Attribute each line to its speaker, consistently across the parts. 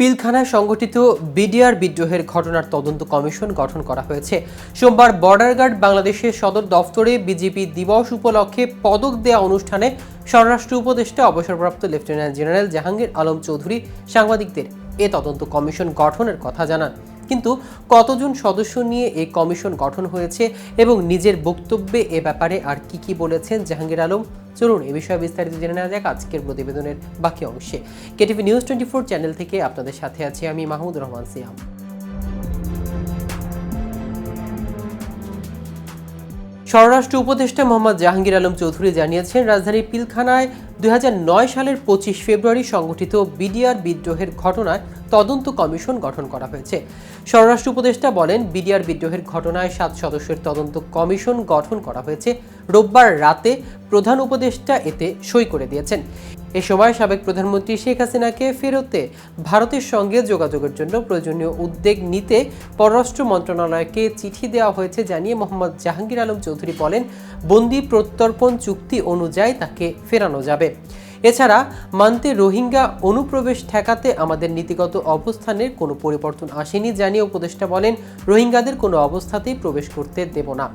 Speaker 1: পিলখানায় সংঘটিত বিডিআর বিদ্রোহের ঘটনার তদন্ত কমিশন গঠন করা হয়েছে। সোমবার বর্ডার গার্ড বাংলাদেশের সদর দফতরে বিজিবি দিবস উপলক্ষে পদক দেয়া অনুষ্ঠানে স্বরাষ্ট্র উপদেষ্টা অবসরপ্রাপ্ত লেফটেন্যান্ট জেনারেল জাহাঙ্গীর আলম চৌধুরী সাংবাদিকদের এ তদন্ত কমিশন গঠনের কথা জানান। কিন্তু কতজন সদস্য নিয়ে এই কমিশন গঠন হয়েছে এবং নিজের বক্তব্যে এ ব্যাপারে আর কি বলেছেন জাহাঙ্গীর আলম, চলুন এ বিষয়ে বিস্তারিত জেনে নেওয়া যাক আজকের প্রতিবেদনের বাকি অংশে। কেটিভি নিউজ 24 চ্যানেল থেকে আপনাদের সাথে আছি আমি মাহমুদুর রহমান সিয়াম। স্বরাষ্ট্র উপদেষ্টা মোহাম্মদ জাহাঙ্গীর আলম চৌধুরী জানিয়েছেন, রাজধানীর পিলখানায় 2009 সালের 25 ফেব্রুয়ারি সংঘটিত বিডিআর বিদ্রোহের ঘটনায় তদন্ত কমিশন গঠন করা হয়েছে। স্বরাষ্ট্র উপদেষ্টা বলেন, বিডিআর বিদ্রোহের ঘটনায় 7 সদস্যের তদন্ত কমিশন গঠন করা হয়েছে। রোববার রাতে প্রধান উপদেষ্টা এতে সই করে দিয়েছেন। এ সময় সাবেক প্রধানমন্ত্রী শেখ হাসিনাকে ফেরতে ভারতের সঙ্গে যোগাযোগের জন্য প্রয়োজনীয় উদ্যোগ নিতে পররাষ্ট্র মন্ত্রণালয়কে চিঠি দেওয়া হয়েছে জানিয়ে মোহাম্মদ জাহাঙ্গীর আলম চৌধুরী বলেন, বন্দি প্রত্যর্পণ চুক্তি অনুযায়ী তাকে ফেরানো যাবে। এছাড়া মান্তে রোহিঙ্গা অনুপ্রবেশ ঠেকাতে আমাদের নীতিগত অবস্থানের কোনো পরিবর্তন আসেনি জানিয়ে উপদেষ্টা বলেন, রোহিঙ্গাদের কোনো অবস্থাতেই প্রবেশ করতে দেব না।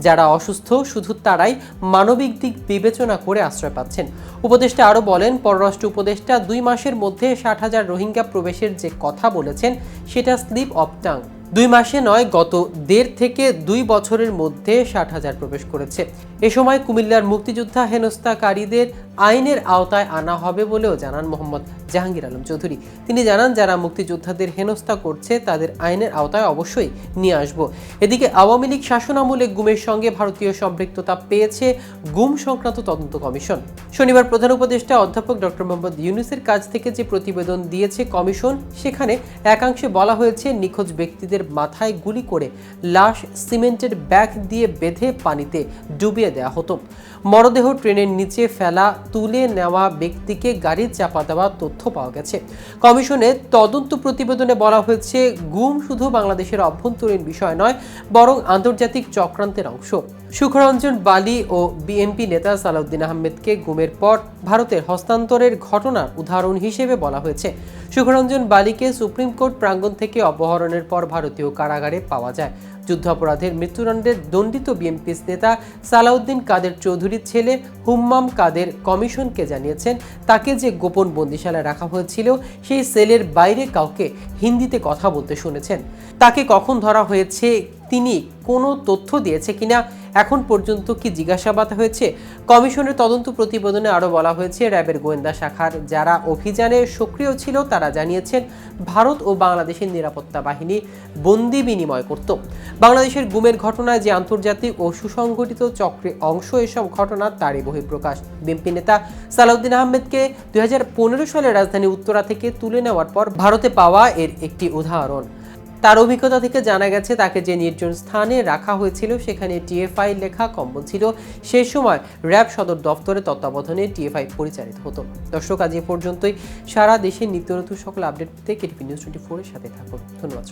Speaker 1: যারা অসুস্থ শুধু তারাই মানবিক দিক বিবেচনা করে আশ্রয় পাচ্ছেন। উপদেষ্টা আরও বলেন, পররাষ্ট্র উপদেষ্টা 2 মাসের মধ্যে 60,000 রোহিঙ্গা প্রবেশের যে কথা বলেছেন সেটা স্লিপ অফ টাং। 2 মাসে নয়, গত 1.5 থেকে 2 বছরের মধ্যে 60,000 প্রবেশ করেছে। এ সময় কুমিল্লার মুক্তিযোদ্ধা হেনস্থাকারীদের আইনের আওতায় আনা হবে বলেও জানান মোহাম্মদ জাহাঙ্গীর আলম চৌধুরী। তিনি জানান, যারা মুক্তিযোদ্ধাদের হেনস্থা করছে তাদের আইনের আওতায় অবশ্যই নিয়ে আসব। এদিকে আওয়ামী লীগ শাসনামলে গুমের সঙ্গে ভারতীয় সম্পৃক্ততা পেয়েছে গুম সংক্রান্ত তদন্ত কমিশন। শনিবার প্রধান উপদেষ্টা অধ্যাপক ডক্টর মোহাম্মদ ইউনূসের কাছ থেকে যে প্রতিবেদন দিয়েছে কমিশন, সেখানে একাংশে বলা হয়েছে নিখোঁজ ব্যক্তিদের মাথায় গুলি করে লাশ সিমেন্টের ব্যাগ দিয়ে বেঁধে পানিতে ডুবিয়ে দেওয়া হতো। মরদেহ ট্রেনের নিচে ফেলা, তুলে নেওয়া ব্যক্তিকে গাড়ির চাপা দেওয়া তথ্য পাওয়া গেছে। কমিশনের তদন্ত প্রতিবেদনে বলা হয়েছে, গুম শুধু বাংলাদেশের অভ্যন্তরীণ বিষয় নয়, বরং আন্তর্জাতিক চক্রান্তের অংশ। সুখরঞ্জন বালি ও বিএনপি নেতা সালাউদ্দিন আহমেদকে গুমের পর ভারতের হস্তান্তরের ঘটনার উদাহরণ হিসেবে বলা হয়েছে। সুখরঞ্জন বালিকে সুপ্রিম কোর্ট প্রাঙ্গণ থেকে অপহরণের পর ভারতীয় কারাগারে পাওয়া যায়। যুদ্ধাপরাধের মৃত্যুদণ্ডের দণ্ডিত বিএনপি নেতা সালাউদ্দিন কাদের চৌধুরীর ছেলে হুম্মাম কাদের কমিশনকে জানিয়েছেন, তাকে যে গোপন বন্দিশালায় রাখা হয়েছিল সেই সেলের বাইরে কাউকে হিন্দিতে কথা বলতে শুনেছেন। তাকে কখন ধরা হয়েছে, তিনি কোনো তথ্য দিয়েছে কিনা, এখন পর্যন্ত কি জিজ্ঞাসাবাদ হয়েছে। কমিশনের তদন্ত প্রতিবেদনে আরও বলা হয়েছে, র্যাবের গোয়েন্দা শাখার যারা অভিযানে সক্রিয় ছিল তারা জানিয়েছেন, ভারত ও বাংলাদেশের নিরাপত্তা বাহিনী বন্দি বিনিময় করত। বাংলাদেশের গুমের ঘটনায় যে আন্তর্জাতিক ও সুসংগঠিত চক্রের অংশ এসব ঘটনা তারই বহিঃপ্রকাশ। বিএনপি নেতা সালাউদ্দিন আহমেদকে 2015 সালে রাজধানী উত্তরা থেকে তুলে নেওয়ার পর ভারতে পাওয়া এর একটি উদাহরণ। তার অভিজ্ঞতা থেকে জানা গেছে, তাকে যে নির্জন স্থানে রাখা হয়েছিল সেখানে টিএফআই লেখা কম্বল ছিল। সেই সময় র্যাব সদর দফতরের তত্ত্বাবধানে টিএফআই পরিচালিত হতো। দর্শক, আজ এ পর্যন্তই। সারা দেশের নিত্য নতুন সকল আপডেট পেতে কেটিভি নিউজ 24 এর সাথে থাকুন। ধন্যবাদ।